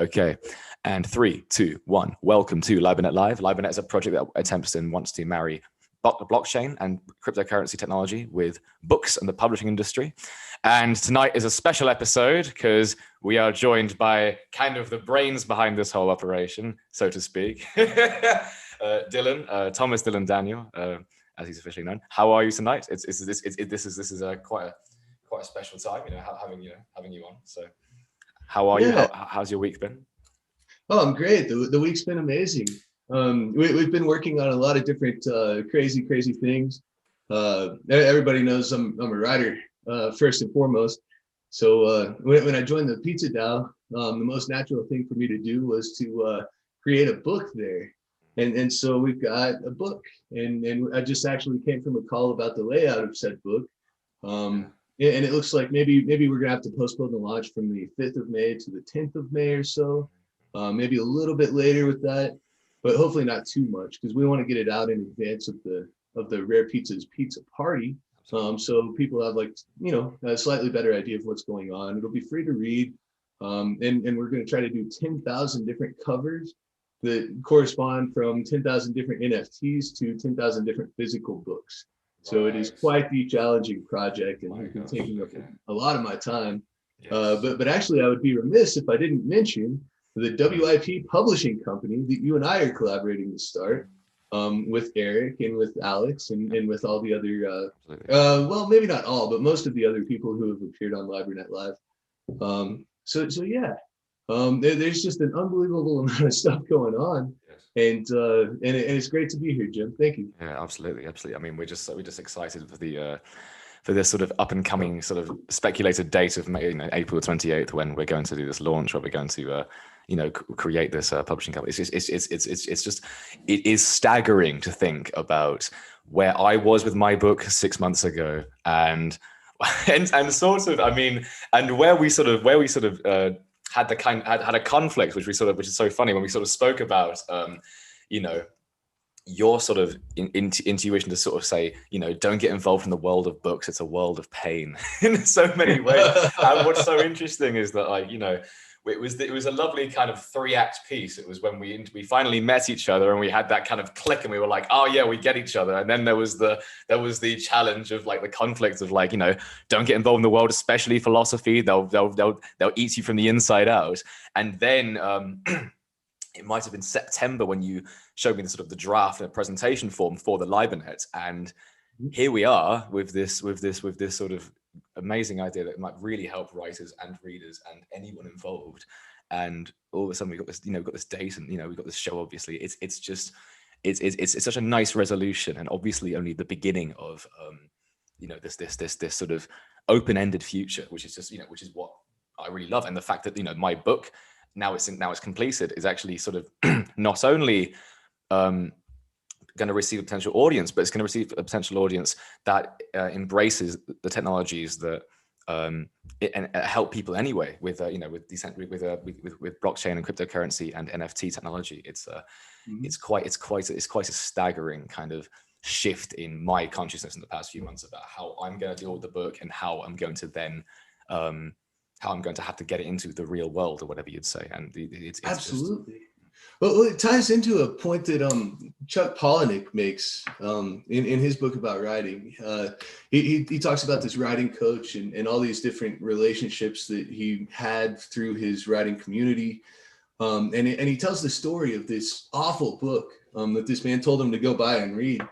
Okay, and 3, 2, 1. Welcome to LibernetLIVE. Libernet is a project that attempts and wants to marry blockchain and cryptocurrency technology with books and the publishing industry. And tonight is a special episode because we are joined by kind of the brains behind this whole operation, so to speak. Dylan, Thomas Dylan Daniel, as he's officially known. How are you tonight? This is quite a special time, having you on. So. How are you? How's your week been? Oh, I'm great. The week's been amazing. We've been working on a lot of different crazy things. Everybody knows I'm a writer first and foremost. So when I joined the Pizza DAO, the most natural thing for me to do was to create a book there. And so we've got a book, and I just actually came from a call about the layout of said book. And it looks like maybe we're gonna have to postpone the launch from the 5th of May to the 10th of May or so. Maybe a little bit later with that, but hopefully not too much because we want to get it out in advance of the Rare Pizza's pizza party. So people have a slightly better idea of what's going on. It'll be free to read, and we're going to try to do 10,000 different covers that correspond from 10,000 different NFTs to 10,000 different physical books. So it is quite the challenging project, and it's been taking up a lot of my time. Yes. But actually, I would be remiss if I didn't mention the WIP publishing company that you and I are collaborating to start with Eric and with Alex and with all the other, well, maybe not all, but most of the other people who have appeared on LibernetLIVE. So yeah, there's just an unbelievable amount of stuff going on. And it's great to be here, Jim. Thank you. Yeah, absolutely. I mean, we're just excited for this sort of up and coming sort of speculated date of May, April 28th, when we're going to do this launch, or we're going to create this publishing company. It is staggering to think about where I was with my book 6 months ago, and sort of, I mean, and where we sort of had a conflict, which is so funny when we sort of spoke about, your sort of intuition to sort of say, don't get involved in the world of books. It's a world of pain in so many ways. And what's so interesting is that, it was a lovely kind of 3-act piece. It was when we finally met each other and we had that kind of click, and we were like, oh yeah, we get each other. And then there was the challenge of the conflict of don't get involved in the world, especially philosophy. They'll eat you from the inside out. And then it might have been September when you showed me the draft and presentation form for the Libernet, and here we are with this sort of amazing idea that might really help writers and readers and anyone involved. And all of a sudden we got this, got this date, and we've got this show. Obviously, it's such a nice resolution, and obviously only the beginning of this sort of open-ended future, which is what I really love. And the fact that my book now it's completed is actually sort of not only going to receive a potential audience, but it's going to receive a potential audience that embraces the technologies that and help people anyway with with blockchain and cryptocurrency and NFT technology. It's quite a staggering kind of shift in my consciousness in the past few months about how I'm going to deal with the book, and how I'm going to then how I'm going to have to get it into the real world, or whatever you'd say. And it's absolutely. Well, it ties into a point that Chuck Palahniuk makes in his book about writing. He talks about this writing coach and all these different relationships that he had through his writing community. And he tells the story of this awful book that this man told him to go buy and read.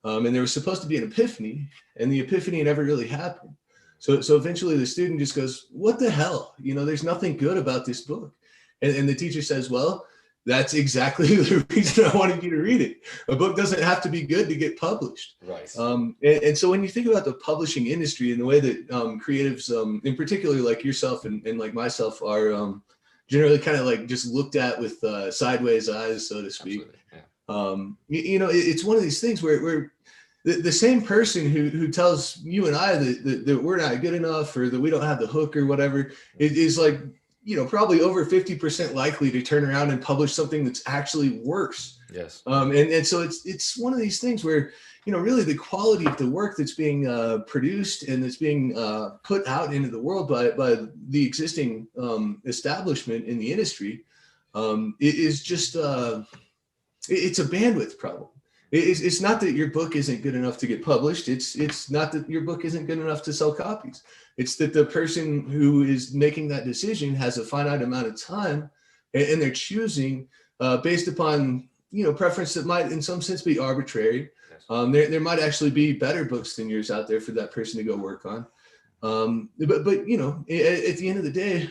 And there was supposed to be an epiphany, and the epiphany never really happened. So eventually the student just goes, what the hell? There's nothing good about this book. And the teacher says, well, that's exactly the reason I wanted you to read it. A book doesn't have to be good to get published. Right. And so when you think about the publishing industry and the way that creatives, in particular like yourself and like myself, are generally kind of just looked at with sideways eyes, so to speak. Yeah. It's one of these things where the same person who tells you and I that we're not good enough, or that we don't have the hook or whatever, is probably over 50% likely to turn around and publish something that's actually worse Yes. And so it's one of these things where, really the quality of the work that's being produced and that's being put out into the world by the existing establishment in the industry is just it's a bandwidth problem. It's not that your book isn't good enough to get published. It's not that your book isn't good enough to sell copies. It's that the person who is making that decision has a finite amount of time, and they're choosing based upon preference that might in some sense be arbitrary. There might actually be better books than yours out there for that person to go work on. But at the end of the day,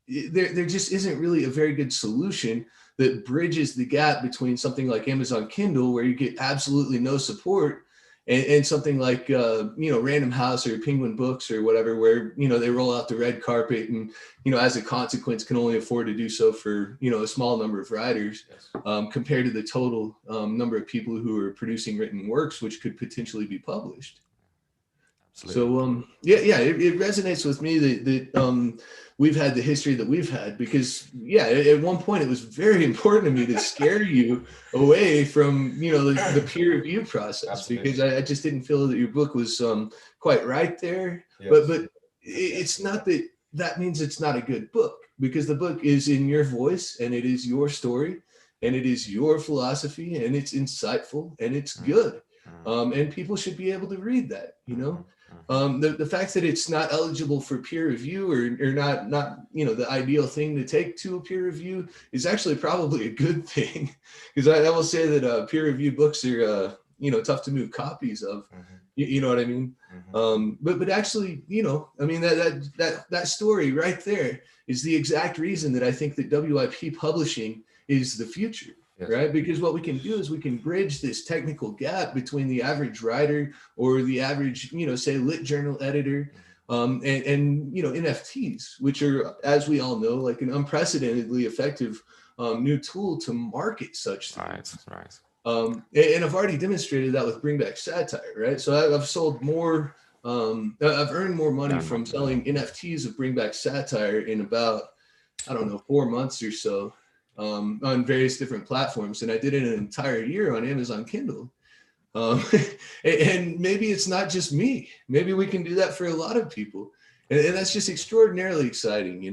there just isn't really a very good solution that bridges the gap between something like Amazon Kindle, where you get absolutely no support, and something like Random House or Penguin Books or whatever, where they roll out the red carpet and as a consequence can only afford to do so for a small number of writers, compared to the total number of people who are producing written works which could potentially be published. Absolutely. So it resonates with me that we've had the history that we've had, because at one point it was very important to me to scare you away from the peer review process. Absolutely. Because I just didn't feel that your book was quite right there. Yes. But it's not that means it's not a good book, because the book is in your voice and it is your story and it is your philosophy and it's insightful and it's good, and people should be able to read that. The fact that it's not eligible for peer review or not the ideal thing to take to a peer review is actually probably a good thing, because I will say that peer review books are tough to move copies of. You know what I mean? But actually, that story right there is the exact reason that I think that WIP publishing is the future. Yes. Right? Because what we can do is we can bridge this technical gap between the average writer or the average, say lit journal editor, and NFTs, which are, as we all know, like an unprecedentedly effective new tool to market such things. Right. And I've already demonstrated that with Bring Back Satire, right? So I've sold more, I've earned more money from selling NFTs of Bring Back Satire in about, 4 months or so. On various different platforms, and I did it an entire year on Amazon Kindle. And maybe it's not just me. Maybe we can do that for a lot of people, and that's just extraordinarily exciting,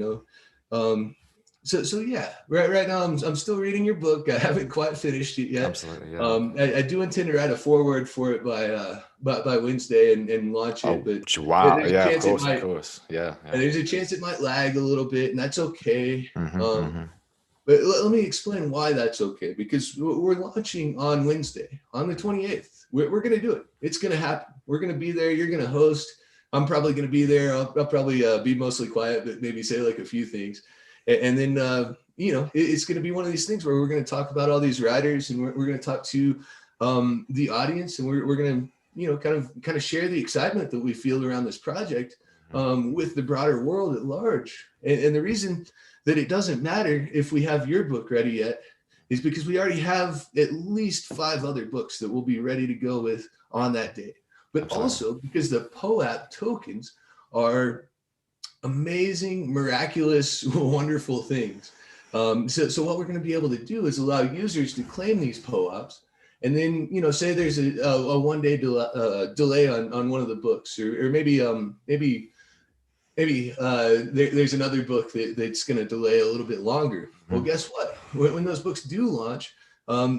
So yeah, right now I'm still reading your book. I haven't quite finished it yet. Absolutely, yeah. I do intend to write a foreword for it by Wednesday and launch it. But wow, yeah, of course, yeah. There's a chance it might lag a little bit, and that's okay. But let me explain why that's okay, because we're launching on Wednesday, on the 28th. We're going to do it. It's going to happen. We're going to be there. You're going to host. I'm probably going to be there. I'll probably be mostly quiet, but maybe say like a few things. And then, it's going to be one of these things where we're going to talk about all these writers, and we're going to talk to the audience, and we're going to, kind of share the excitement that we feel around this project with the broader world at large. And the reason that it doesn't matter if we have your book ready yet is because we already have at least 5 other books that we'll be ready to go with on that day. But Absolutely. Also because the POAP tokens are amazing, miraculous, wonderful things. So what we're going to be able to do is allow users to claim these POAPs, and then, say there's a one-day delay on one of the books, or maybe there's another book that's going to delay a little bit longer. Well, guess what? When those books do launch,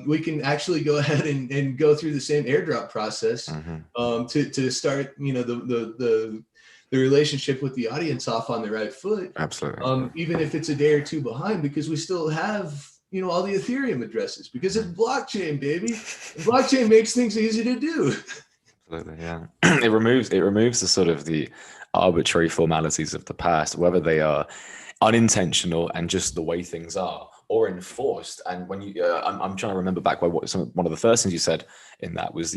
we can actually go ahead and go through the same airdrop process to start, the relationship with the audience off on the right foot. Absolutely. Even if it's a day or two behind, because we still have, all the Ethereum addresses, because it's blockchain, baby. Blockchain makes things easy to do. Absolutely, yeah. It removes the sort of the arbitrary formalities of the past, whether they are unintentional and just the way things are, or enforced. And when you, I'm trying to remember back by one of the first things you said in that was,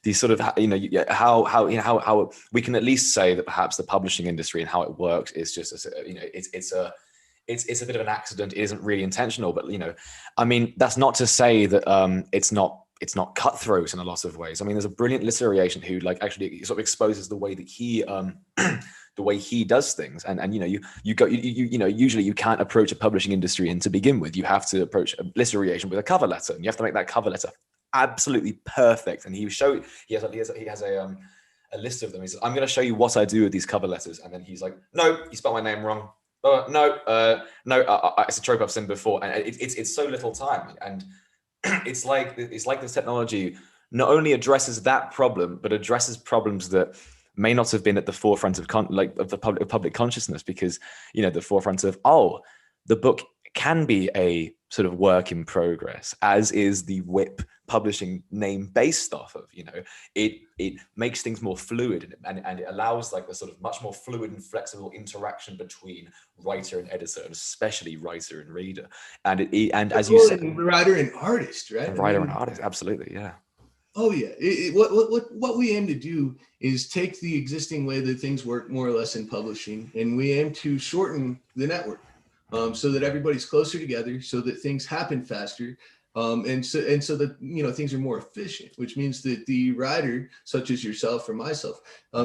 these sort of, how we can at least say that perhaps the publishing industry and how it works is just, it's a bit of an accident. It isn't really intentional, but that's not to say that it's not cutthroat in a lot of ways. I mean, there's a brilliant literary agent who actually sort of exposes the way that he the way he does things. And you know, usually you can't approach a publishing industry, and to begin with, you have to approach a literary agent with a cover letter, and you have to make that cover letter absolutely perfect. And he has a list of them. He says, I'm going to show you what I do with these cover letters. And then he's like, no, you spelled my name wrong. No, it's a trope I've seen before. And it's so little time. And it's like this technology not only addresses that problem, but addresses problems that may not have been at the forefront of the public consciousness, because, you know, the forefront of, the book can be a sort of work in progress, as is the WIP publishing name based off of, you know, it makes things more fluid, and it allows like the sort of much more fluid and flexible interaction between writer and editor, and especially writer and reader. And as you said, writer and artist, right? And writer and artist, absolutely, yeah. Oh yeah. What we aim to do is take the existing way that things work more or less in publishing, and we aim to shorten the network, so that everybody's closer together, so that things happen faster, and so that, you know, things are more efficient, which means that the writer, such as yourself or myself,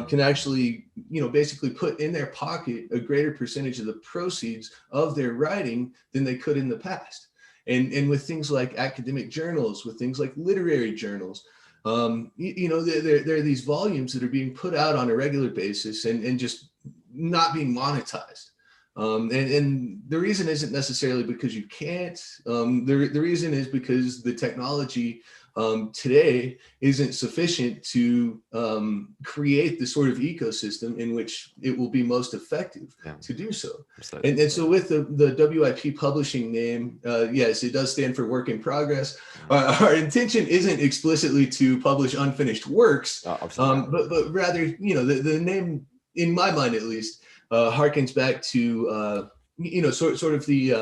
can actually, you know, basically put in their pocket a greater percentage of the proceeds of their writing than they could in the past. And with things like academic journals, with things like literary journals, you know, there are these volumes that are being put out on a regular basis and just not being monetized. And the reason isn't necessarily because you can't. The reason is because the technology today isn't sufficient to create the sort of ecosystem in which it will be most effective to do so. And so with the WIP publishing name, yes, it does stand for work in progress. Our intention isn't explicitly to publish unfinished works, but rather, you know, the name, in my mind at least, harkens back to you know, sort of the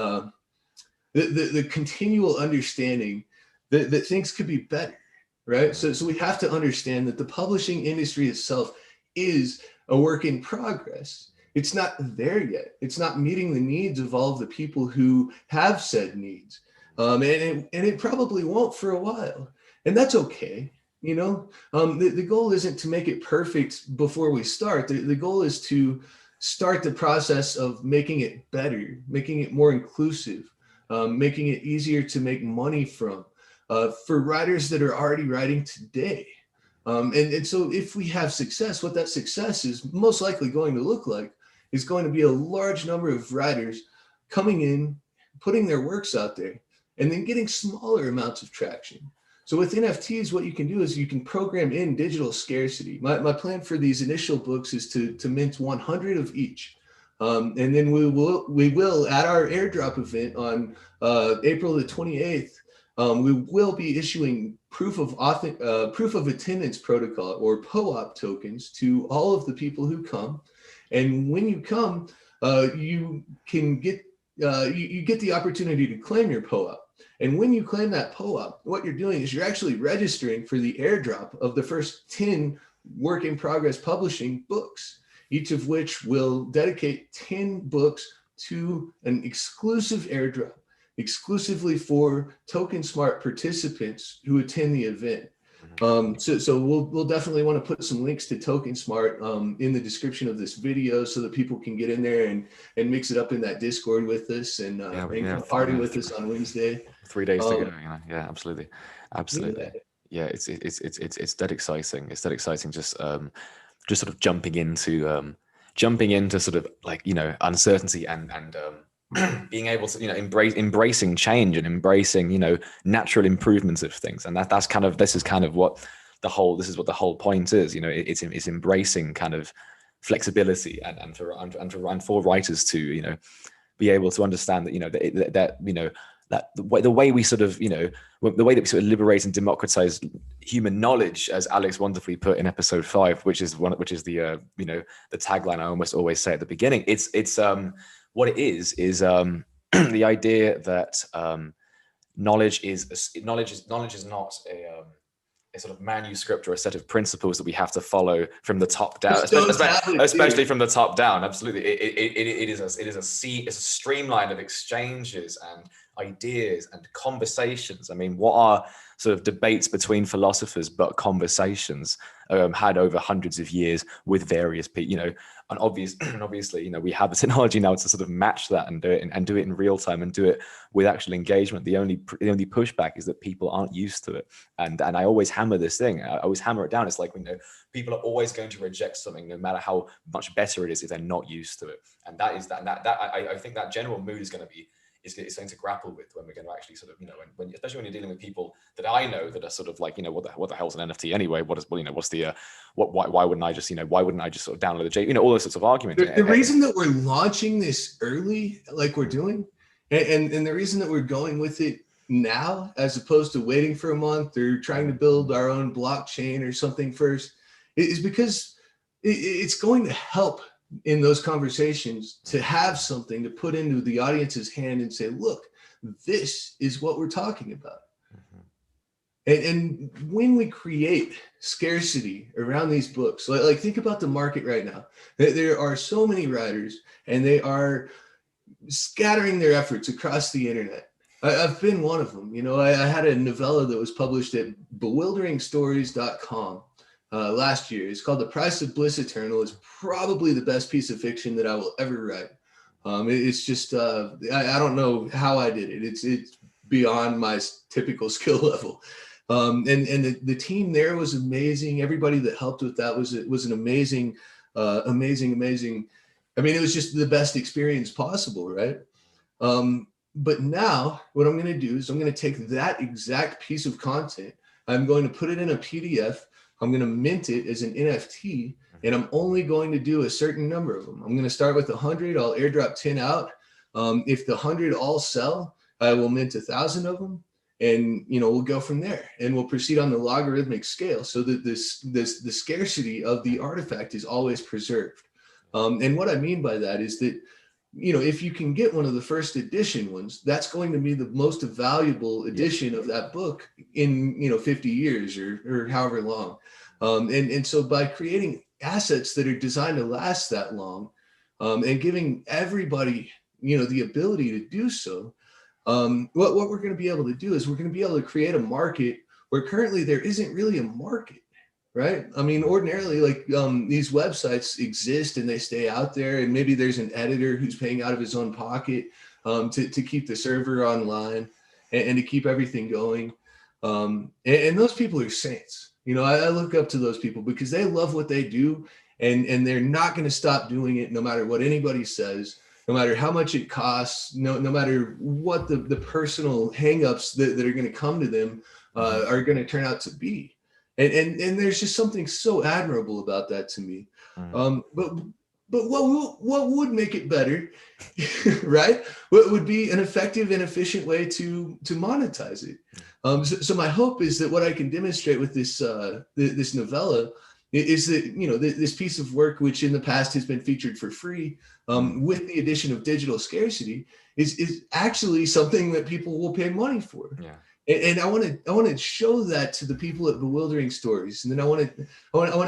continual understanding that things could be better, right? So we have to understand that the publishing industry itself is a work in progress. It's not there yet. It's not meeting the needs of all of the people who have said needs, and it probably won't for a while, and that's okay. You know, the goal isn't to make it perfect before we start. The goal is to start the process of making it better, making it more inclusive, making it easier to make money from, for writers that are already writing today. And so if we have success, what that success is most likely going to look like is going to be a large number of writers coming in, putting their works out there, and then getting smaller amounts of traction. So with NFTs, what you can do is you can program in digital scarcity. My plan for these initial books is to mint 100 of each. And then we will at our airdrop event on April the 28th, we will be issuing proof of attendance protocol, or POAP tokens, to all of the people who come. And when you come, you can get you get the opportunity to claim your POAP. And when you claim that POAP, what you're doing is you're actually registering for the airdrop of the first 10 work in progress publishing books, each of which will dedicate 10 books to an exclusive airdrop, exclusively for Token Smart participants who attend the event. So we'll definitely want to put some links to Token Smart in the description of this video, so that people can get in there and mix it up in that Discord with us, and party with us on Wednesday. 3 days to go, you know? Yeah, absolutely. Yeah, it's dead exciting. It's dead exciting. Just sort of jumping into sort of like, you know, uncertainty and being able to, you know, embracing change and embracing, you know, natural improvements of things. And this is what the whole point is. You know, it's embracing kind of flexibility and for writers to, you know, be able to understand that, you know, that you know, that the way we sort of, you know, the way that we sort of liberate and democratize human knowledge, as Alex wonderfully put in episode 5, which is the you know, the tagline I almost always say at the beginning. It's what it is the idea that knowledge is not a sort of manuscript or a set of principles that we have to follow from the top down, especially from the top down. Absolutely, it is a streamline of exchanges and ideas and conversations. I mean, what sort of debates between philosophers, but conversations had over hundreds of years with various people, you know, and obviously, you know, we have the technology now to sort of match that and do it in real time and do it with actual engagement. The only pushback is that people aren't used to it. And I always hammer this thing. I always hammer it down. It's like, you know, people are always going to reject something, no matter how much better it is, if they're not used to it. And I think that general mood is going to be, is something to grapple with when we're going to actually sort of, you know, especially when you're dealing with people that I know that are sort of like, you know, what the hell's an NFT anyway? Why wouldn't I just sort of download the J, you know, all those sorts of arguments. The reason that we're launching this early, like we're doing, and the reason that we're going with it now, as opposed to waiting for a month or trying to build our own blockchain or something first, is because it's going to help in those conversations to have something to put into the audience's hand and say, look, this is what we're talking about. And when we create scarcity around these books, like think about the market right now. There are so many writers and they are scattering their efforts across the internet. I've been one of them. You know, I had a novella that was published at bewilderingstories.com last year. It's called The Price of Bliss Eternal. It's probably the best piece of fiction that I will ever write. It's just, I don't know how I did it. It's beyond my typical skill level. And the team there was amazing. Everybody that helped with that was an amazing. I mean, it was just the best experience possible, right? But now what I'm going to do is I'm going to take that exact piece of content. I'm going to put it in a PDF. I'm going to mint it as an NFT, and I'm only going to do a certain number of them. I'm going to start with 100. I'll airdrop 10 out. If the 100 all sell, I will mint 1,000 of them, and you know, we'll go from there, and we'll proceed on the logarithmic scale so that the scarcity of the artifact is always preserved. And what I mean by that is that, you know, if you can get one of the first edition ones, that's going to be the most valuable edition of that book in, you know, 50 years or however long. And so by creating assets that are designed to last that long, and giving everybody, you know, the ability to do so, what we're going to be able to do is we're going to be able to create a market where currently there isn't really a market. Right. I mean, ordinarily, like these websites exist and they stay out there, and maybe there's an editor who's paying out of his own pocket to keep the server online and to keep everything going. And those people are saints. You know, I look up to those people because they love what they do, and they're not going to stop doing it no matter what anybody says, no matter how much it costs, no matter what the personal hangups that are going to come to them are going to turn out to be. And there's just something so admirable about that to me. But what would make it better, right? What would be an effective and efficient way to monetize it? So my hope is that what I can demonstrate with this this novella is that, you know, this piece of work, which in the past has been featured for free, with the addition of digital scarcity, is actually something that people will pay money for. Yeah. And I want to show that to the people at Bewildering Stories, and then I want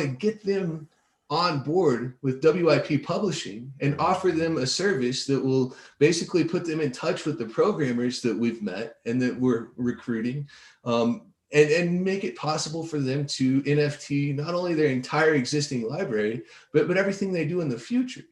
to get them on board with WIP Publishing and offer them a service that will basically put them in touch with the programmers that we've met and that we're recruiting, and make it possible for them to NFT not only their entire existing library, but everything they do in the future.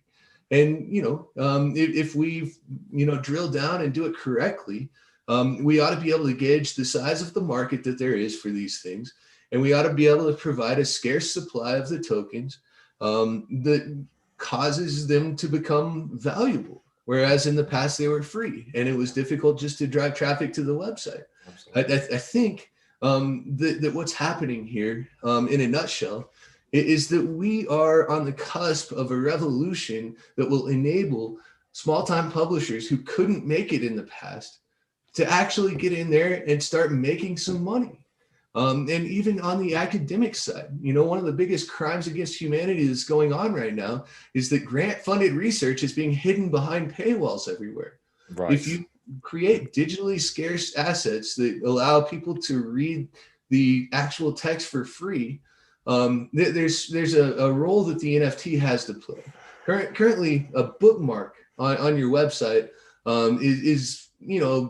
And you know, if we, you know, drill down and do it correctly, we ought to be able to gauge the size of the market that there is for these things. And we ought to be able to provide a scarce supply of the tokens that causes them to become valuable. Whereas in the past they were free and it was difficult just to drive traffic to the website. I think that what's happening here in a nutshell is that we are on the cusp of a revolution that will enable small-time publishers who couldn't make it in the past to actually get in there and start making some money. And even on the academic side, you know, one of the biggest crimes against humanity that's going on right now is that grant-funded research is being hidden behind paywalls everywhere. Right. If you create digitally scarce assets that allow people to read the actual text for free, there's a role that the NFT has to play. Currently, a bookmark on your website is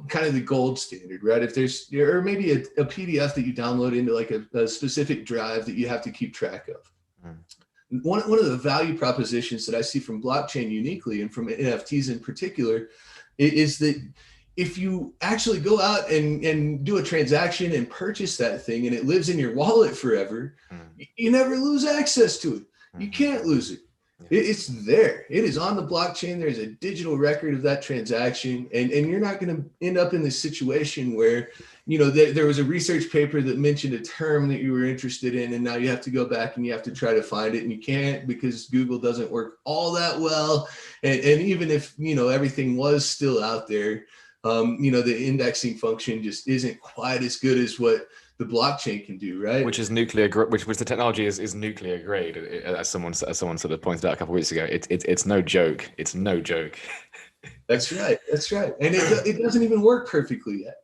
kind of the gold standard, right? If there's, or maybe a PDF that you download into like a specific drive that you have to keep track of. One of the value propositions that I see from blockchain uniquely and from NFTs in particular is that if you actually go out and do a transaction and purchase that thing and it lives in your wallet forever, you never lose access to it. You can't lose it. It's there. It is on the blockchain. There's a digital record of that transaction. And you're not going to end up in this situation where, there was a research paper that mentioned a term that you were interested in, and now you have to go back and you have to try to find it, and you can't because Google doesn't work all that well. And even if, everything was still out there, the indexing function just isn't quite as good as what the blockchain can do, right? Which is nuclear, which the technology is nuclear grade, as someone sort of pointed out a couple of weeks ago. It's no joke. It's no joke. That's right. And it doesn't even work perfectly yet.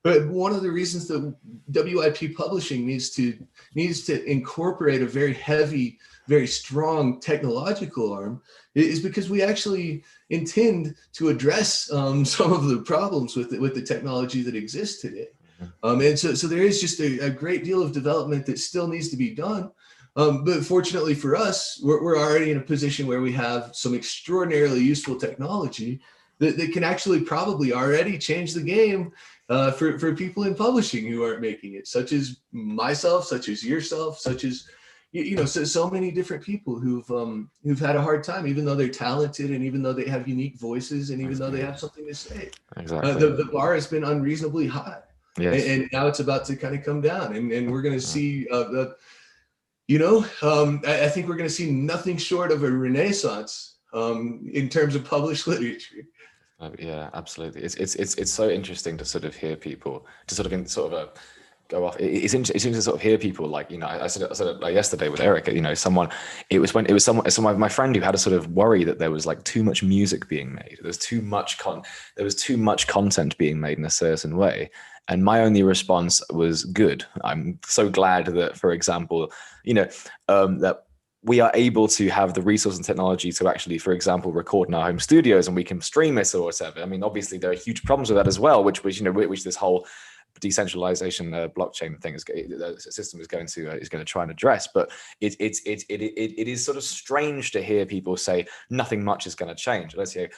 But one of the reasons that WIP publishing needs to incorporate a very heavy, very strong technological arm is because we actually intend to address some of the problems with the technology that exists today. And so there is just a great deal of development that still needs to be done. But fortunately for us, we're already in a position where we have some extraordinarily useful technology that can actually probably already change the game for people in publishing who aren't making it, such as myself, such as yourself, such as so many different people who've had a hard time, even though they're talented and even though they have unique voices and even though they have something to say. Exactly. The bar has been unreasonably high. Yes. And now it's about to kind of come down, and we're going to see, I think we're going to see nothing short of a renaissance in terms of published literature. Yeah, absolutely. It's so interesting to sort of hear people go off. It's interesting to sort of hear people like, I said it like yesterday with Eric, someone, my friend who had a sort of worry that there was like too much music being made. There was too much content being made in a certain way. And my only response was good. I'm so glad that, for example, that we are able to have the resource and technology to actually, for example, record in our home studios and we can stream it or whatever. I mean, obviously there are huge problems with that as well, which this whole decentralization blockchain thing system is going to try and address. But it is sort of strange to hear people say nothing much is going to change.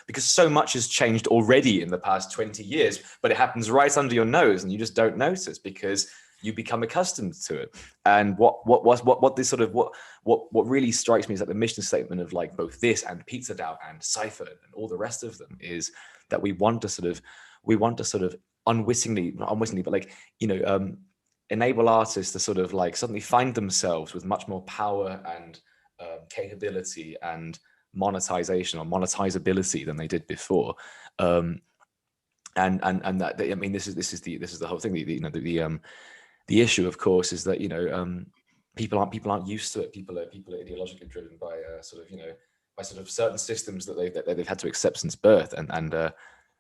Because so much has changed already in the past 20 years, but it happens right under your nose and you just don't notice because you become accustomed to it. And what really strikes me is that the mission statement of like both this and Pizza DAO and Cypher and all the rest of them is that we want to sort of unwittingly, but like, enable artists to sort of like suddenly find themselves with much more power and capability and monetization or monetizability than they did before. And that, I mean, this is the whole thing. The issue, of course, is that people aren't used to it. People are ideologically driven by by certain systems that they've had to accept since birth,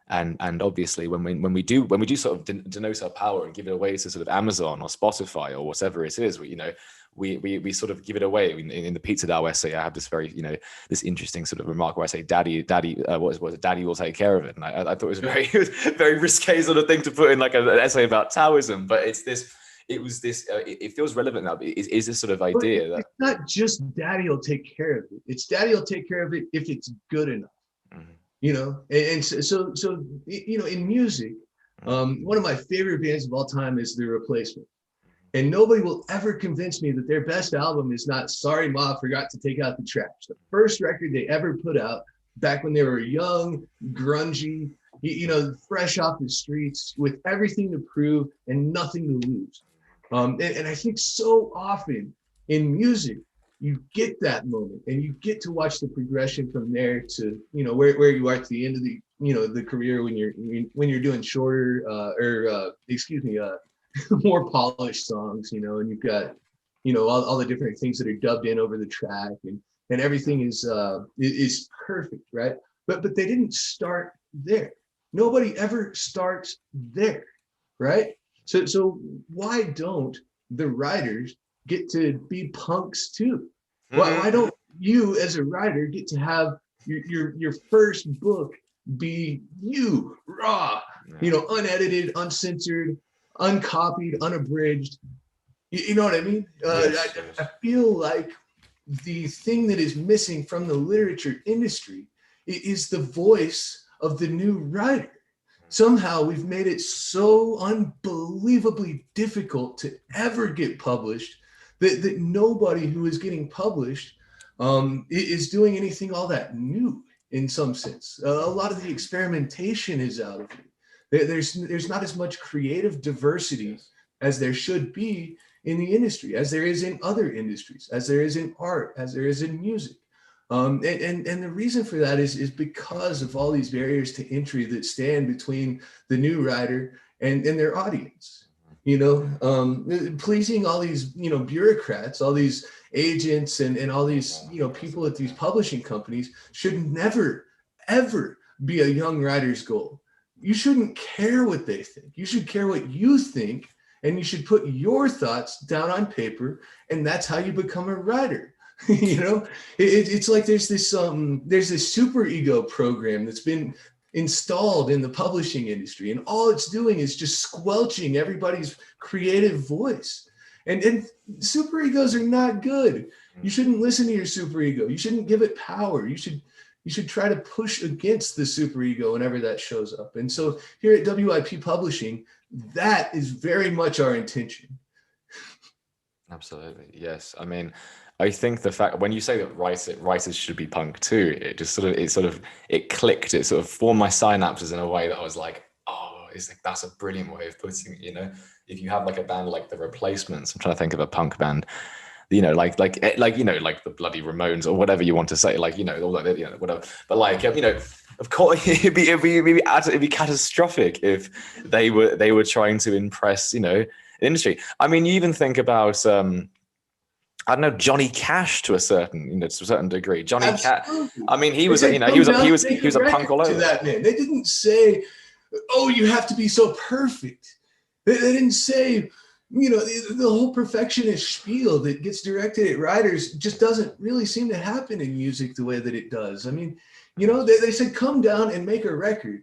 and obviously when we do sort of denote our power and give it away to sort of Amazon or Spotify or whatever it is, we sort of give it away. In the Pizza DAO essay, I have this very this interesting sort of remark where I say, "Daddy, what was it? Daddy will take care of it." And I thought it was very risque sort of thing to put in like an essay about Taoism, but it feels relevant now. Is this sort of idea that it's not just Daddy will take care of it. It's Daddy will take care of it if it's good enough. And so in music, one of my favorite bands of all time is The Replacement. And nobody will ever convince me that their best album is not Sorry Ma Forgot to Take Out the Trash. The first record they ever put out back when they were young, grungy, fresh off the streets with everything to prove and nothing to lose. And I think so often in music, you get that moment and you get to watch the progression from there to, where you are at the end of the, the career when you're doing shorter more polished songs, and you've got, all the different things that are dubbed in over the track and everything is perfect, right? But they didn't start there. Nobody ever starts there, right? So why don't the writers get to be punks too? Why don't you as a writer get to have your first book be you, raw, you know, unedited, uncensored, uncopied, unabridged. You know what I mean? Yes, I feel like the thing that is missing from the literature industry is the voice of the new writer. Somehow we've made it so unbelievably difficult to ever get published that nobody who is getting published is doing anything all that new in some sense. A lot of the experimentation is out of it. There's not as much creative diversity as there should be in the industry, as there is in other industries, as there is in art, as there is in music. And the reason for that is because of all these barriers to entry that stand between the new writer and their audience. You know, pleasing all these, you know, bureaucrats, all these agents and all these, you know, people at these publishing companies should never, ever be a young writer's goal. You shouldn't care what they think. You should care what you think, and you should put your thoughts down on paper, and that's how you become a writer. You know, it's like there's this super ego program that's been installed in the publishing industry, and all it's doing is just squelching everybody's creative voice. And super egos are not good. You shouldn't listen to your super ego. You shouldn't give it power. You should try to push against the super ego whenever that shows up. And so here at WIP Publishing, that is very much our intention. Absolutely, yes. I mean, I think the fact when you say that writers should be punk too, it clicked. It sort of formed my synapses in a way that I was like, oh, that's a brilliant way of putting it. You know, if you have like a band like the Replacements, I'm trying to think of a punk band, you know, like you know, like the bloody Ramones or whatever you want to say, like, you know, all that, you know, whatever. But like, you know, of course, it'd be catastrophic if they were trying to impress, you know, the industry. I mean, you even think about I don't know, Johnny Cash to a certain degree. Johnny Cash. I mean, he was a punk all over. To that man, they didn't say, "Oh, you have to be so perfect." They didn't say, you know, the whole perfectionist spiel that gets directed at writers just doesn't really seem to happen in music the way that it does. I mean, you know, they said, "Come down and make a record,"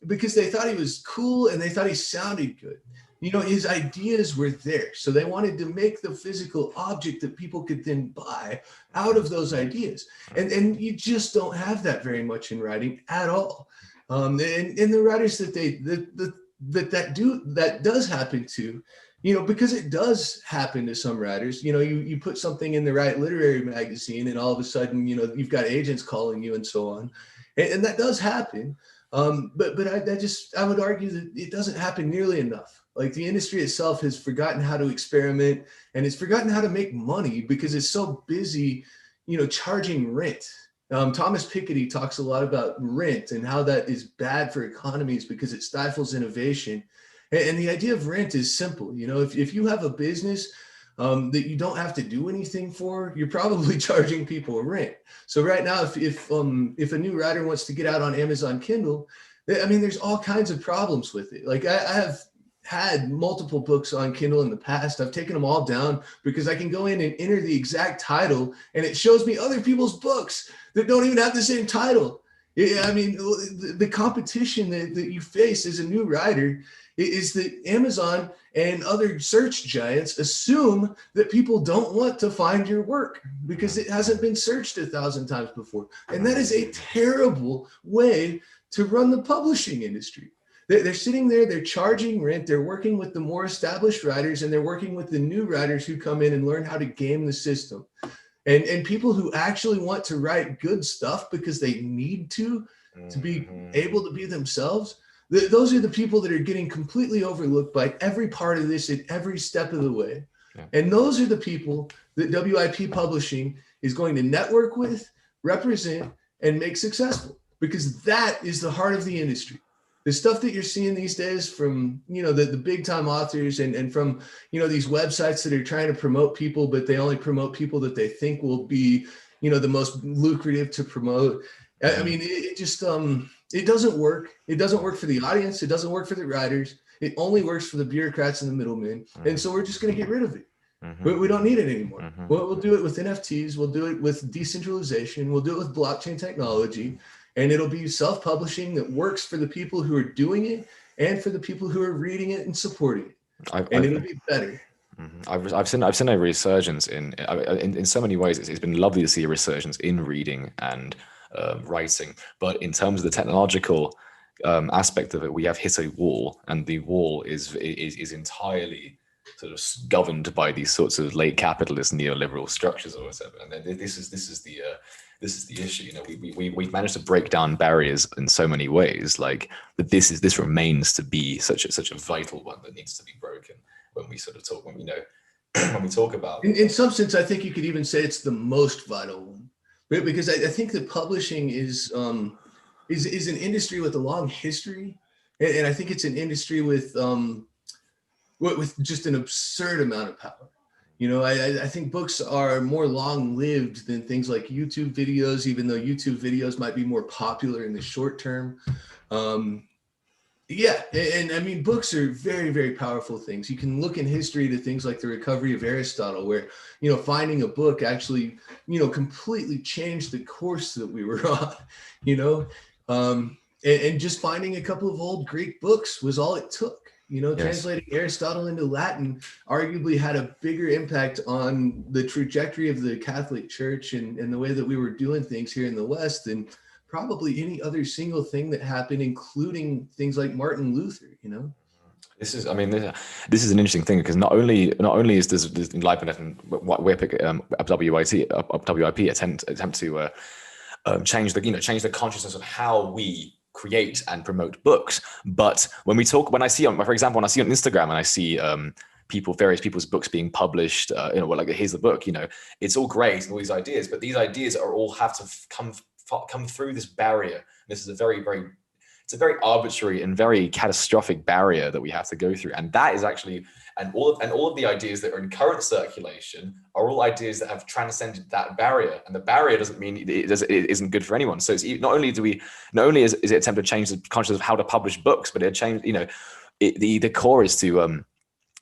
because they thought he was cool and they thought he sounded good. You know, his ideas were there. So they wanted to make the physical object that people could then buy out of those ideas. And you just don't have that very much in writing at all. And the writers that does happen to, you know, because it does happen to some writers, you know, you put something in the right literary magazine and all of a sudden, you know, you've got agents calling you and so on. And that does happen. But I would argue that it doesn't happen nearly enough. Like the industry itself has forgotten how to experiment, and it's forgotten how to make money because it's so busy, you know, charging rent. Thomas Piketty talks a lot about rent and how that is bad for economies because it stifles innovation. And the idea of rent is simple. You know, if you have a business that you don't have to do anything for, you're probably charging people rent. So right now, if a new writer wants to get out on Amazon Kindle, I mean, there's all kinds of problems with it. Like I have had multiple books on Kindle in the past. I've taken them all down because I can go in and enter the exact title and it shows me other people's books that don't even have the same title. I mean, the competition that you face as a new writer is that Amazon and other search giants assume that people don't want to find your work because it hasn't been searched 1,000 times before. And that is a terrible way to run the publishing industry. They're sitting there, they're charging rent, they're working with the more established writers, and they're working with the new writers who come in and learn how to game the system. And people who actually want to write good stuff because they need to be able to be themselves, those are the people that are getting completely overlooked by every part of this at every step of the way. Yeah. And those are the people that WIP Publishing is going to network with, represent, and make successful, because that is the heart of the industry. The stuff that you're seeing these days from, you know, the big time authors and from, you know, these websites that are trying to promote people, but they only promote people that they think will be, you know, the most lucrative to promote. I mean, it just, it doesn't work. It doesn't work for the audience. It doesn't work for the writers. It only works for the bureaucrats and the middlemen. And so we're just going to get rid of it. We don't need it anymore. We'll do it with NFTs. We'll do it with decentralization. We'll do it with blockchain technology. and it'll be self-publishing that works for the people who are doing it and for the people who are reading it and supporting it. And it'll be better. I've seen a resurgence in so many ways. It's been lovely to see a resurgence in reading and writing, but in terms of the technological aspect of it, we have hit a wall, and the wall is entirely sort of governed by these sorts of late capitalist neoliberal structures or whatever. And this is the issue. You know, we've managed to break down barriers in so many ways, like, but this remains to be such a vital one that needs to be broken when we sort of talk, when we talk about. In some sense, I think you could even say it's the most vital one, right? Because I think that publishing is an industry with a long history, and I think it's an industry with just an absurd amount of power. You know, I think books are more long-lived than things like YouTube videos, even though YouTube videos might be more popular in the short term. Yeah, and I mean, books are very, very powerful things. You can look in history to things like the recovery of Aristotle, where, you know, finding a book actually, you know, completely changed the course that we were on, you know, and just finding a couple of old Greek books was all it took. You know, translating Aristotle into Latin arguably had a bigger impact on the trajectory of the Catholic Church and the way that we were doing things here in the West than probably any other single thing that happened, including things like Martin Luther, you know? This is an interesting thing, because not only is this Libernet and WIP, WIP attempt to change the consciousness of how we create and promote books, but when I see on Instagram and I see various people's books being published, you know, like, here's the book, you know, it's all great and all these ideas, but these ideas all have to come through this barrier. This is a very arbitrary and very catastrophic barrier that we have to go through, and that is actually, and all of the ideas that are in current circulation are all ideas that have transcended that barrier, and the barrier doesn't mean it isn't good for anyone. So it's not only is it attempt to change the consciousness of how to publish books, but it change, you know, the core is to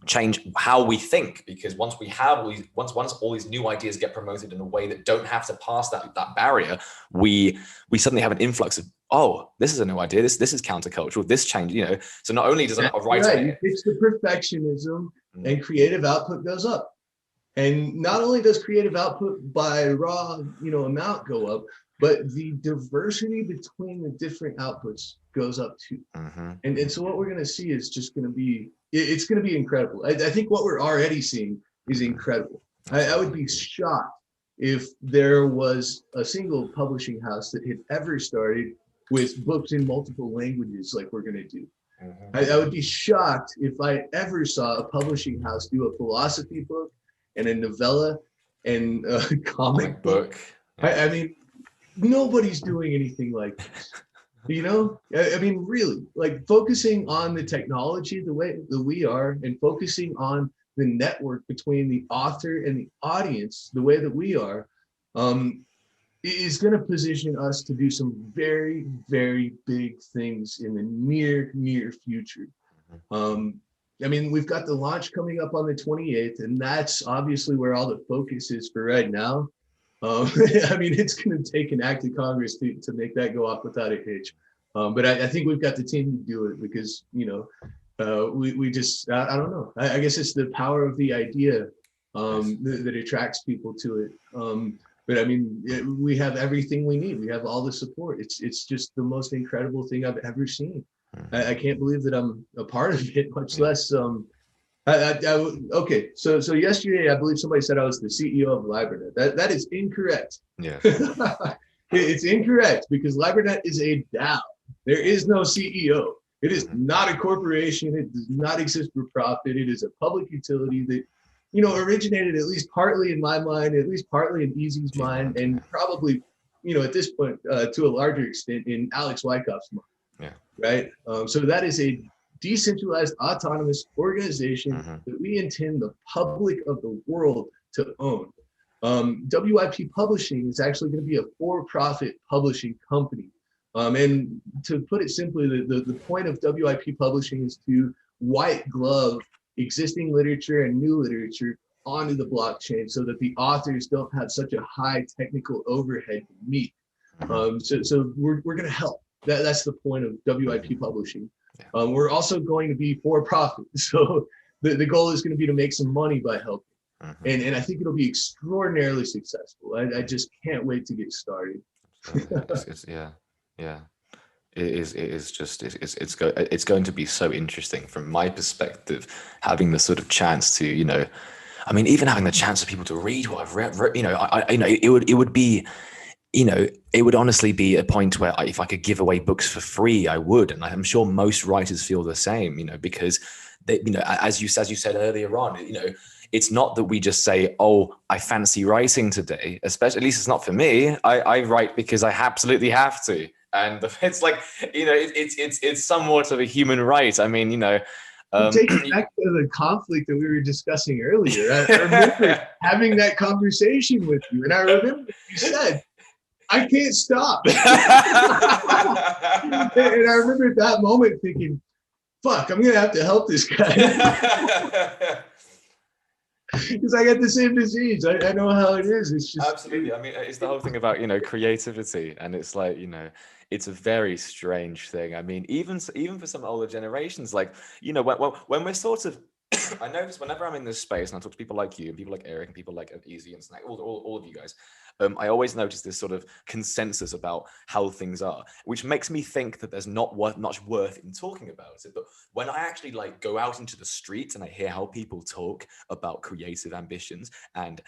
change how we think, because once all these new ideas get promoted in a way that don't have to pass that barrier, we suddenly have an influx of, oh, this is a new idea, this is countercultural, this change, you know. So not only does a writer, it's the perfectionism, and creative output goes up, and not only does creative output by raw, you know, amount go up, but the diversity between the different outputs goes up too. And so what we're going to see is just going to be, it's going to be incredible. I think what we're already seeing is incredible. I would be shocked if there was a single publishing house that had ever started with books in multiple languages like we're going to do. I would be shocked if I ever saw a publishing house do a philosophy book and a novella and a comic book. I mean, nobody's doing anything like this, you know? I mean, really, like, focusing on the technology the way that we are, and focusing on the network between the author and the audience the way that we are, is going to position us to do some very, very big things in the near future. I mean, we've got the launch coming up on the 28th, and that's obviously where all the focus is for right now. I mean, it's going to take an act of Congress to make that go off without a hitch. But I think we've got the team to do it, because, you know, we just, I don't know. I guess it's the power of the idea that attracts people to it. But I mean, we have everything we need. We have all the support. It's just the most incredible thing I've ever seen. I can't believe that I'm a part of it, much less. Okay, so yesterday I believe somebody said I was the CEO of Libernet. That is incorrect. Yeah, it's incorrect, because Libernet is a DAO. There is no CEO. It is not a corporation. It does not exist for profit. It is a public utility that, you know, originated at least partly in my mind, at least partly in Easy's mind, and probably, you know, at this point, to a larger extent, in Alex Wyckoff's mind. Yeah. Right. So that is a decentralized autonomous organization that we intend the public of the world to own. WIP Publishing is actually going to be a for-profit publishing company. And to put it simply, the point of WIP Publishing is to white glove existing literature and new literature onto the blockchain, so that the authors don't have such a high technical overhead to meet. So we're going to help. That's the point of WIP publishing. We're also going to be for profit. So the goal is going to be to make some money by helping. And I think it'll be extraordinarily successful. I just can't wait to get started. It's going to be so interesting from my perspective, having the sort of chance to, I mean, even having the chance for people to read what I've read, it would be, it would honestly be a point where if I could give away books for free, I would. And I'm sure most writers feel the same, because they, as you said earlier on, it's not that we just say, oh, I fancy writing today, especially, at least it's not for me. I write because I absolutely have to. And it's like, it's somewhat of a human right. I mean, take it back to the conflict that we were discussing earlier. I remember having that conversation with you, and I remember you said, I can't stop. And I remember at that moment thinking, fuck, I'm going to have to help this guy. Because I got the same disease. I know how it is. It's just absolutely. I mean, it's the whole thing about creativity, and it's like it's a very strange thing. I mean, even for some older generations, like when we're sort of, I notice whenever I'm in this space and I talk to people like you and people like Eric and people like Easy and Snack, all of you guys, I always notice this sort of consensus about how things are, which makes me think that there's not much worth in talking about it. But when I actually go out into the streets and I hear how people talk about creative ambitions and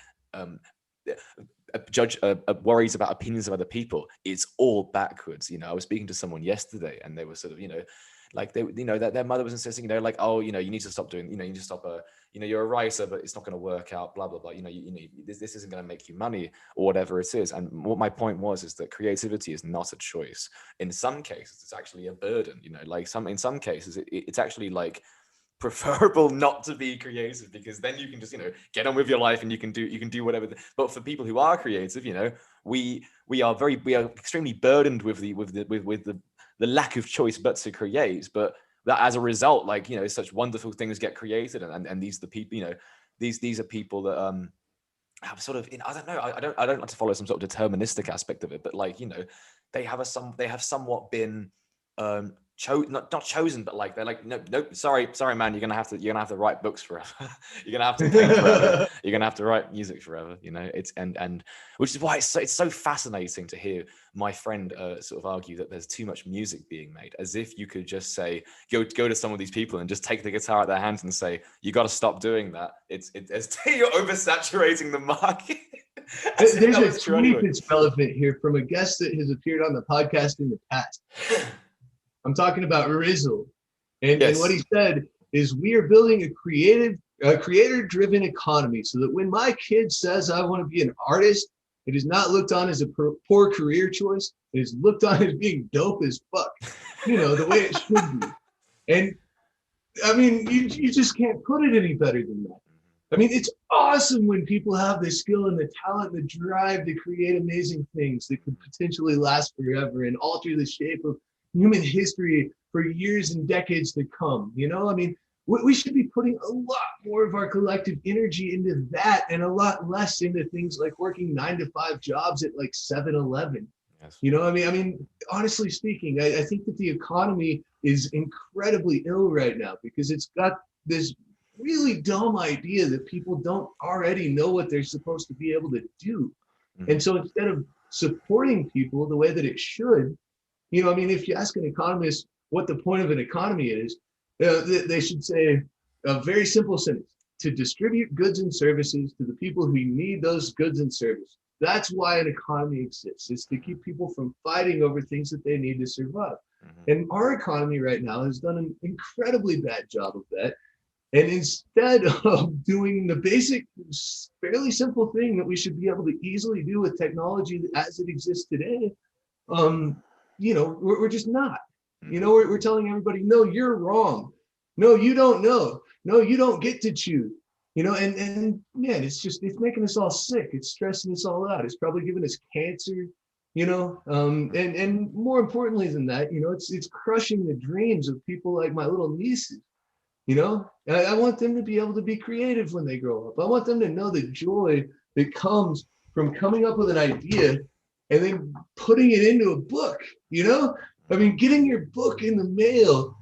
worries about opinions of other people, it's all backwards. I was speaking to someone yesterday and they were sort of, their mother was insisting, oh, you need to stop doing, you need to stop, you're a writer, but it's not going to work out, blah, blah, blah. This isn't going to make you money or whatever it is. And what my point was is that creativity is not a choice. In some cases, it's actually a burden, in some cases, it's actually preferable not to be creative, because then you can just get on with your life and you can do whatever. But for people who are creative, we are extremely burdened with the lack of choice but to create. But that as a result, such wonderful things get created, and these are the people, these are people that have sort of, I don't know, I don't like to follow some sort of deterministic aspect of it, but they have somewhat been not chosen, but they're no, sorry man, you're gonna have to write books forever. You're gonna have to paint forever. You're gonna have to write music forever. It's and which is why it's so fascinating to hear my friend sort of argue that there's too much music being made, as if you could just say go to some of these people and just take the guitar out of their hands and say, you got to stop doing that. It's you're oversaturating the market. There's a tweet that's relevant here from a guest that has appeared on the podcast in the past. I'm talking about Rizzle. And what he said is, we are building a creator-driven economy so that when my kid says I want to be an artist, it is not looked on as a poor career choice. It is looked on as being dope as fuck, the way it should be. And I mean, you just can't put it any better than that. I mean, it's awesome when people have the skill and the talent, the drive to create amazing things that could potentially last forever and alter the shape of human history for years and decades to come. I mean, we should be putting a lot more of our collective energy into that and a lot less into things like working 9-to-5 jobs at 7-Eleven. Yes. I mean, honestly speaking, I think that the economy is incredibly ill right now because it's got this really dumb idea that people don't already know what they're supposed to be able to do. Mm-hmm. And so instead of supporting people the way that it should, I mean, if you ask an economist what the point of an economy is, they should say a very simple sentence: to distribute goods and services to the people who need those goods and services. That's why an economy exists. It's to keep people from fighting over things that they need to survive. Mm-hmm. And our economy right now has done an incredibly bad job of that. And instead of doing the basic, fairly simple thing that we should be able to easily do with technology as it exists today, we're just not. We're telling everybody, no, you're wrong. No, you don't know. No, you don't get to choose. And man, it's making us all sick. It's stressing us all out. It's probably giving us cancer, and more importantly than that, it's crushing the dreams of people like my little nieces. I want them to be able to be creative when they grow up. I want them to know the joy that comes from coming up with an idea and then putting it into a book, you know? I mean, getting your book in the mail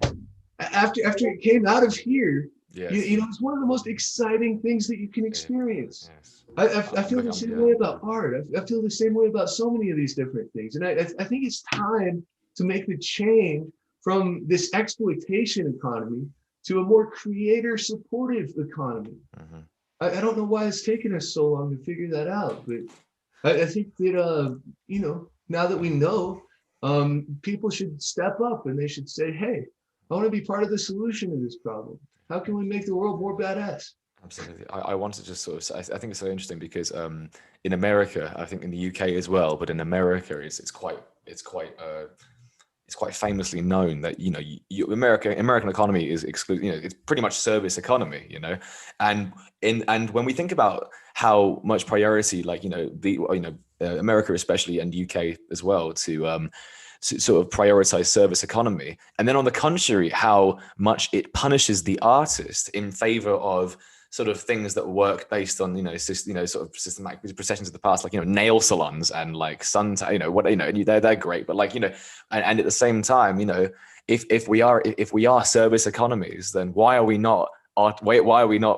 after it came out of here, Yes. you know, it's one of the most exciting things that you can experience. Yes. I feel the same way about art. I feel the same way about so many of these different things. And I think it's time to make the change from this exploitation economy to a more creator supportive economy. Mm-hmm. I don't know why it's taken us so long to figure that out, but I think that, you know, now that we know, people should step up and they should say, hey, I want to be part of the solution to this problem. How can we make the world more badass? Absolutely. I wanted to just sort of say, I think it's so interesting because in America, I think in the UK as well, but in America, it's quite famously known that, you know, American economy is you know, it's pretty much service economy, you know, and when we think about how much priority, like, you know, America especially and UK as well to sort of prioritize service economy, and then on the contrary, how much it punishes the artist in favor of sort of things that work based on, you know, sort of systematic processions of the past, like, you know, nail salons and like you know, what, you know, and they're great, but like, you know, and at the same time, you know, if we are service economies, then why are we not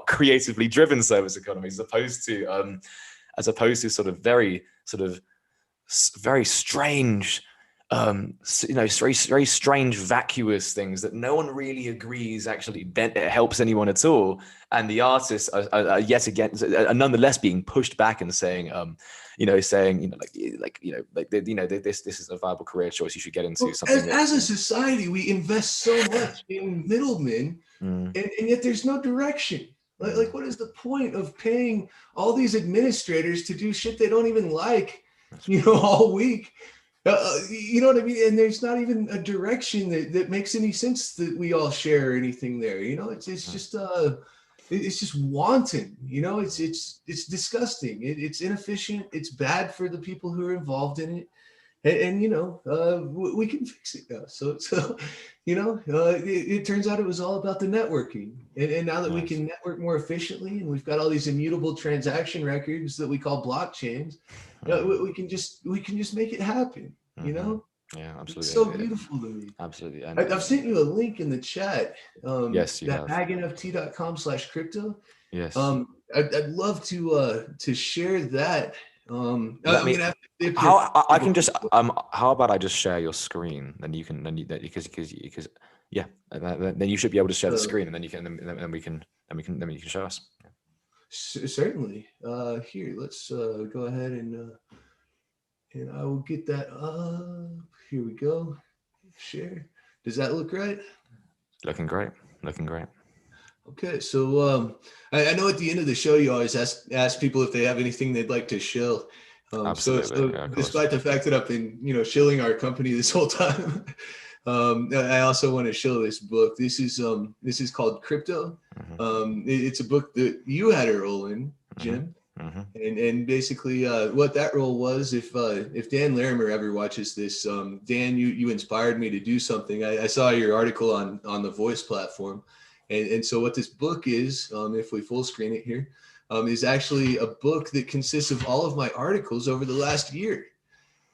creatively driven service economies, as opposed to sort of very strange, you know, very strange, vacuous things that no one really agrees actually it helps anyone at all, and the artists are yet again are nonetheless being pushed back and saying, you know, this is a viable career choice. You should get into something. As a society, we invest so much in middlemen, and yet there's no direction. Like, what is the point of paying all these administrators to do shit they don't even like, you know, all week? You know what I mean? And there's not even a direction that makes any sense that we all share anything there. You know, it's just wanton. You know, it's disgusting. It's inefficient. It's bad for the people who are involved in it. And you know, we can fix it now. So you know, it turns out it was all about the networking. And now that we can network more efficiently, and we've got all these immutable transaction records that we call blockchains, we can just make it happen. You know? Yeah, absolutely. It's so beautiful to me. Absolutely. And I've sent you a link in the chat. Yes, you that have. magnft.com/crypto. Yes. I'd love to share that. I can just how about I just share your screen, then you can because yeah, then you should be able to share the screen, and then you can then we can show us. Certainly. Here, let's go ahead and I will get that up. Here we go. Share. Does that look right? Looking great. Looking great. Okay, so I know at the end of the show you always ask people if they have anything they'd like to shill. So yeah, despite the fact that I've been, you know, shilling our company this whole time, I also want to shill this book. This is called Crypto. It's a book that you had a role in, Jim. And basically what that role was, if Dan Larimer ever watches this, Dan, you inspired me to do something. I saw your article on the Voice platform. And so what this book is, if we full screen it here, is actually a book that consists of all of my articles over the last year.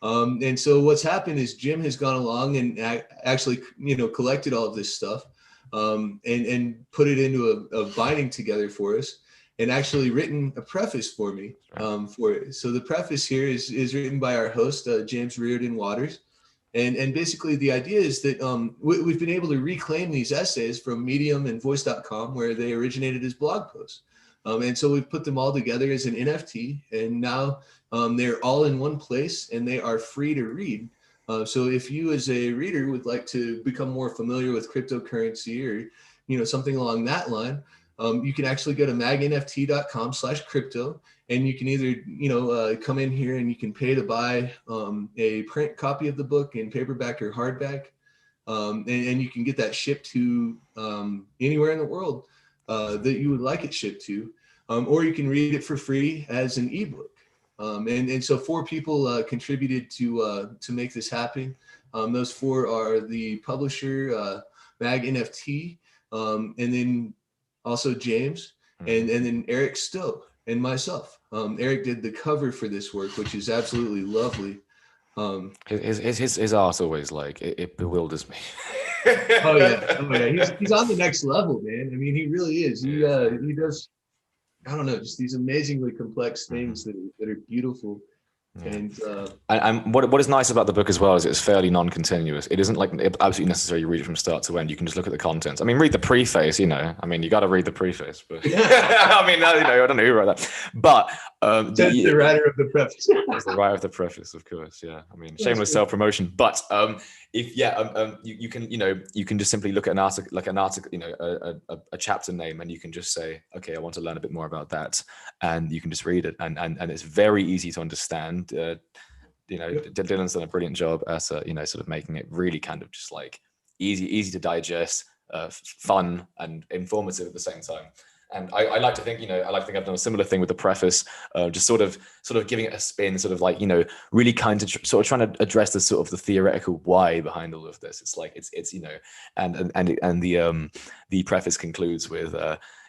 And so what's happened is Jim has gone along and actually, you know, collected all of this stuff and put it into a binding together for us, and actually written a preface for me for it. So the preface here is written by our host, James Reardon Waters. And basically the idea is that we've been able to reclaim these essays from Medium and Voice.com, where they originated as blog posts. And so we've put them all together as an NFT, and now they're all in one place and they are free to read. So if you as a reader would like to become more familiar with cryptocurrency, or, you know, something along that line, you can actually go to magnft.com/crypto, and you can either, you know, come in here and you can pay to buy a print copy of the book in paperback or hardback, and you can get that shipped to anywhere in the world that you would like it shipped to, or you can read it for free as an ebook. And so 4 people contributed to make this happen. Those 4 are the publisher, Mag NFT, and then also James, and then Eric Stowe and myself. Eric did the cover for this work, which is absolutely lovely. His art always like it bewilders me. Oh yeah. He's on the next level, man. I mean, he really is. He does, I don't know, just these amazingly complex things that are beautiful. Yeah. And what is nice about the book as well is it's fairly non-continuous. It isn't like absolutely necessary you read it from start to end. You can just look at the contents. I mean, read the preface, you know. I mean, you got to read the preface. But I mean, you know, I don't know who wrote that. But the writer of the preface. It's the writer of the preface, of course. Yeah. I mean, shameless self-promotion. But if you can, you know, you can just simply look at an article, you know, a chapter name, and you can just say, okay, I want to learn a bit more about that, and you can just read it, and it's very easy to understand. You know, Dylan's done a brilliant job as you know, sort of making it really kind of just like easy to digest, fun and informative at the same time. And I like to think, you know, I've done a similar thing with the preface, just sort of giving it a spin, sort of like, you know, really kind of sort of trying to address the sort of the theoretical why behind all of this. It's like it's you know, and the preface concludes with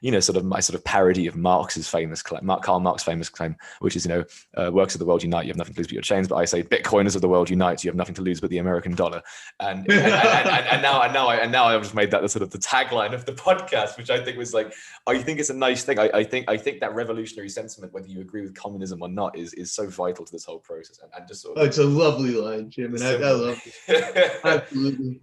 you know, sort of my sort of parody of Marx's famous claim, Karl Marx's famous claim, which is, you know, workers of the world unite, you have nothing to lose but your chains. But I say, Bitcoiners of the world unite, you have nothing to lose but the American dollar. And now I've just made that the sort of the tagline of the podcast, which I think was like, I think it's a nice thing. I think that revolutionary sentiment, whether you agree with communism or not, is so vital to this whole process. And just sort of, it's a lovely line, Jim, and I love it. Absolutely.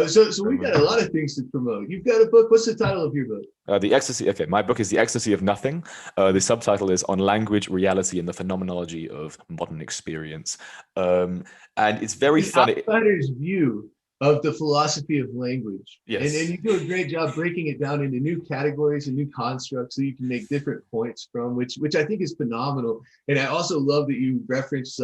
So we've got a lot of things to promote. You've got a book. What's the title of your book? The Ecstasy. Okay, my book is The Ecstasy of Nothing. The subtitle is On Language, Reality, and the Phenomenology of Modern Experience. And it's very funny. Outsider's view of the philosophy of language. Yes. And you do a great job breaking it down into new categories and new constructs so you can make different points from, which I think is phenomenal. And I also love that you reference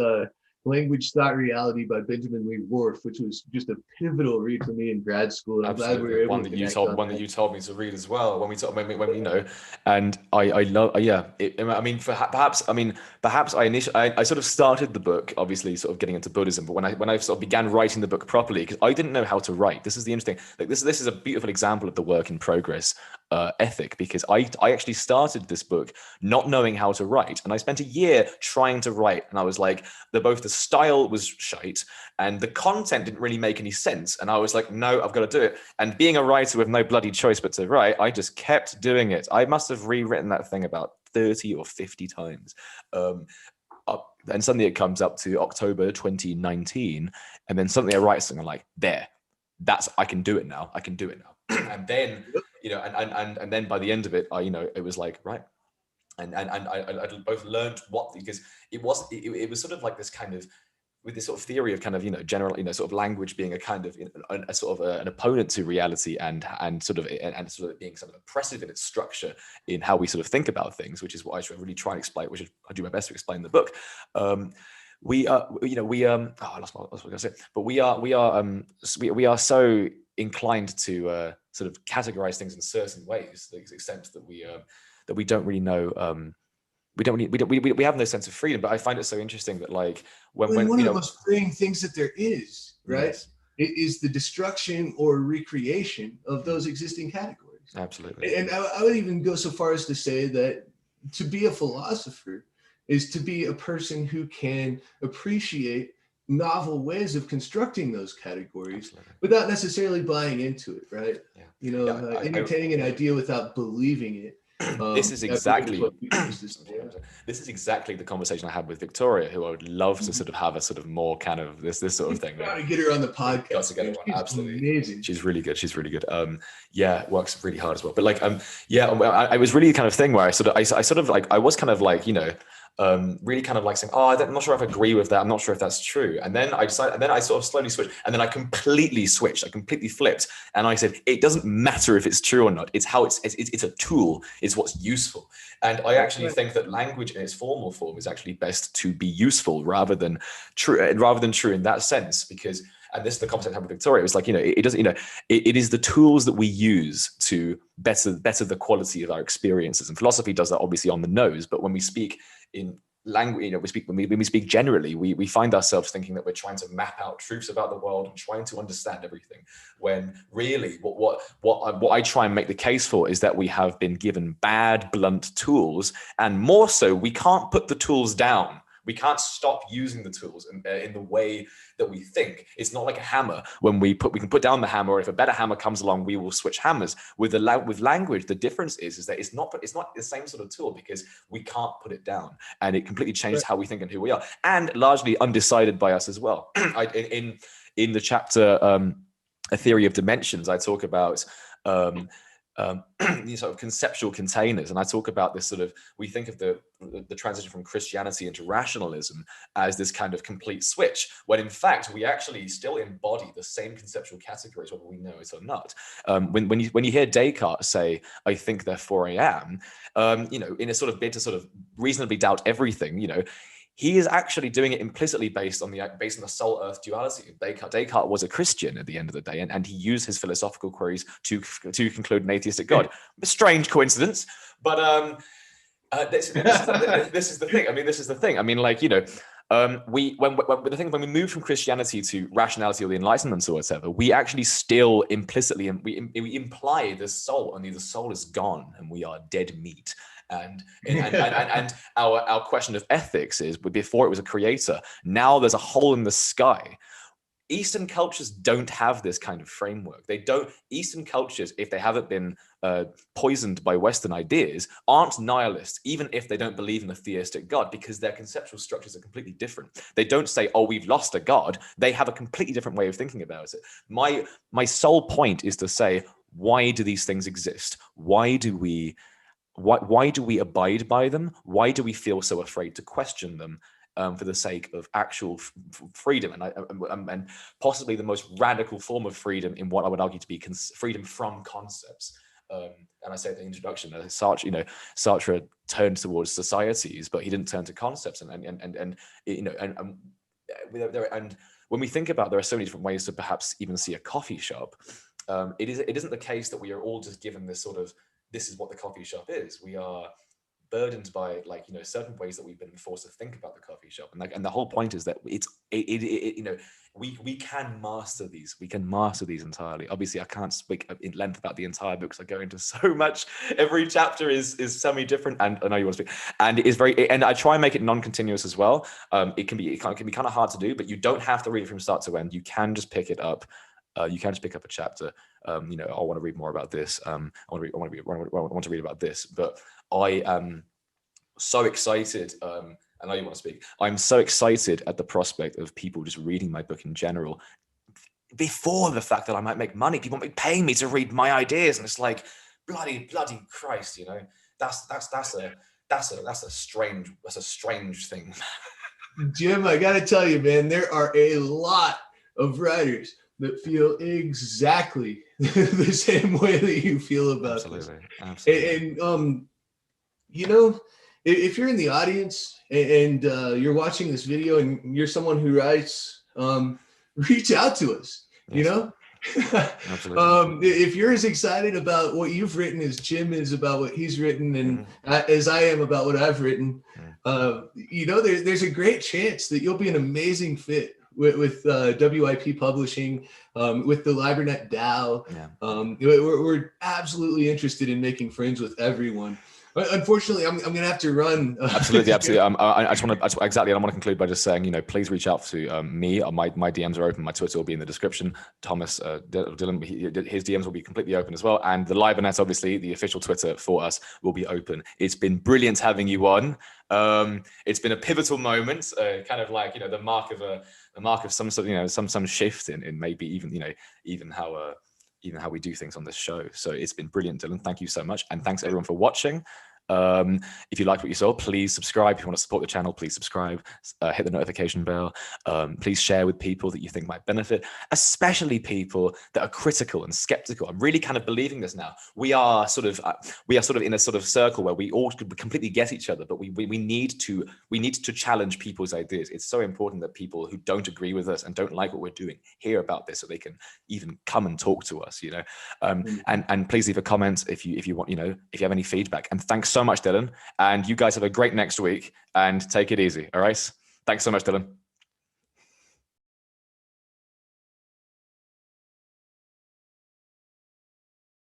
Language, Thought, Reality by Benjamin Lee Whorf, which was just a pivotal read for me in grad school. And I'm glad we were able to connect on that you told me to read as well when we you know, and I love I mean perhaps I sort of started the book obviously sort of getting into Buddhism, but when I sort of began writing the book properly, because I didn't know how to write. This is the interesting, like this is a beautiful example of the work in progress ethic, because I actually started this book not knowing how to write, and I spent a year trying to write, and I was like, both the style was shite and the content didn't really make any sense, and I was like, no, I've got to do it. And being a writer with no bloody choice but to write, I just kept doing it. I must have rewritten that thing about 30 or 50 times. And suddenly it comes up to October 2019, and then suddenly I write something like, I can do it now. And then, you know, and then by the end of it, you know, it was like, right. And I both learned because it was sort of like this kind of, with this sort of theory of kind of, you know, general, you know, sort of language being a kind of, you know, a sort of an opponent to reality and sort of being sort of oppressive in its structure in how we sort of think about things, which is what I really try and explain, which is I do my best to explain in the book. We are, you know, I lost what I was going to say, but we are so inclined to sort of categorize things in certain ways, to the extent that we don't really know. We have no sense of freedom. But I find it so interesting that, like, when one you of the most freeing things that there is, right, yes, it is the destruction or recreation of those existing categories. Absolutely. And I would even go so far as to say that to be a philosopher is to be a person who can appreciate novel ways of constructing those categories. Absolutely. Without necessarily buying into it, right? Yeah. You know, entertaining an idea without believing it. This is exactly the conversation I had with Victoria, who I would love to sort of have a sort of more kind of this sort of thing. Got to get her on the podcast. Got to get her on. Absolutely amazing. She's really good. Yeah, works really hard as well. But like, I was really kind of thing where I was kind of like, you know, really kind of like saying, I'm not sure if I agree with that. I'm not sure if that's true. And then I decided, and then I sort of slowly switched, and then I completely switched. I completely flipped, and I said, it doesn't matter if it's true or not. It's how it's a tool. It's what's useful. And I actually think that language in its formal form is actually best to be useful rather than true in that sense, because. And this is the conversation I had with Victoria. It was like, you know, it doesn't, you know, it is the tools that we use to better the quality of our experiences. And philosophy does that obviously on the nose. But when we speak in language, you know, when we speak generally, we find ourselves thinking that we're trying to map out truths about the world and trying to understand everything. When really, what I try and make the case for is that we have been given bad, blunt tools, and more so, we can't put the tools down. We can't stop using the tools in the way that we think. It's not like a hammer. When we can put down the hammer, or if a better hammer comes along, we will switch hammers. With language, the difference is that it's not the same sort of tool, because we can't put it down, and it completely changes how we think and who we are, and largely undecided by us as well. In the chapter A Theory of Dimensions, I talk about these sort of conceptual containers, and I talk about this sort of, we think of the transition from Christianity into rationalism as this kind of complete switch, when in fact we actually still embody the same conceptual categories, whether we know it or not. When you hear Descartes say, "I think, therefore I am," in a sort of bid to sort of reasonably doubt everything, he is actually doing it implicitly based on the soul-earth duality. Descartes was a Christian at the end of the day, and he used his philosophical queries to conclude an atheistic God. A strange coincidence, but this is the thing. I mean, this is the thing. I mean, like, when we move from Christianity to rationality or the Enlightenment or whatever, we actually still implicitly we imply the soul, only the soul is gone and we are dead meat. And our question of ethics is, before it was a creator, now there's a hole in the sky. Eastern cultures don't have this kind of framework. Eastern cultures, if they haven't been poisoned by Western ideas, aren't nihilists, even if they don't believe in a theistic God, because their conceptual structures are completely different. They don't say, "Oh, we've lost a God." They have a completely different way of thinking about it. My sole point is to say, why do these things exist? Why do we abide by them? Why do we feel so afraid to question them for the sake of actual freedom? And possibly the most radical form of freedom in what I would argue to be freedom from concepts. And I say at the introduction, Sartre turned towards societies, but he didn't turn to concepts. And when we think about, there are so many different ways to perhaps even see a coffee shop. It isn't the case that we are all just given this sort of, this is what the coffee shop is. We are burdened by, certain ways that we've been forced to think about the coffee shop, and the whole point is that we can master these. We can master these entirely. Obviously, I can't speak in length about the entire book because I go into so much. Every chapter is semi-different, and I know you want to speak. And it is and I try and make it non-continuous as well. It can be kind of hard to do, but you don't have to read it from start to end. You can just pick it up. You can just pick up a chapter. I want to read more about this. I want to read about this. But I am so excited. I know you want to speak. I'm so excited at the prospect of people just reading my book in general, before the fact that I might make money. People might be paying me to read my ideas, and it's like, bloody Christ, that's a strange thing. Jim, I gotta tell you, man, there are a lot of writers that feel exactly the same way that you feel about this. Absolutely. And if you're in the audience and you're watching this video and you're someone who writes, reach out to us. Yes. Absolutely. If you're as excited about what you've written as Jim is about what he's written, and as I am about what I've written, there's a great chance that you'll be an amazing fit with WIP Publishing, with the Libernet DAO. We're absolutely interested in making friends with everyone. Unfortunately, I'm going to have to run. Absolutely. I just want to conclude by just saying, please reach out to me. My DMs are open. My Twitter will be in the description. Thomas Dylan, his DMs will be completely open as well. And the Libernet, obviously, the official Twitter for us, will be open. It's been brilliant having you on. It's been a pivotal moment, kind of like, the mark of some sort of, some shift in maybe even how we do things on this show. So it's been brilliant, Dylan. Thank you so much. And thanks everyone for watching. If you liked what you saw, please subscribe. If you want to support the channel, please subscribe, hit the notification bell. Please share with people that you think might benefit, especially people that are critical and skeptical. I'm really kind of believing this now. We are sort of in a sort of circle where we all completely get each other, but we need to challenge people's ideas. It's so important that people who don't agree with us and don't like what we're doing hear about this, so they can even come and talk to us, and please leave a comment if you want, if you have any feedback. And thanks so much, Dylan, and you guys have a great next week, and take it easy. All right, thanks so much, Dylan.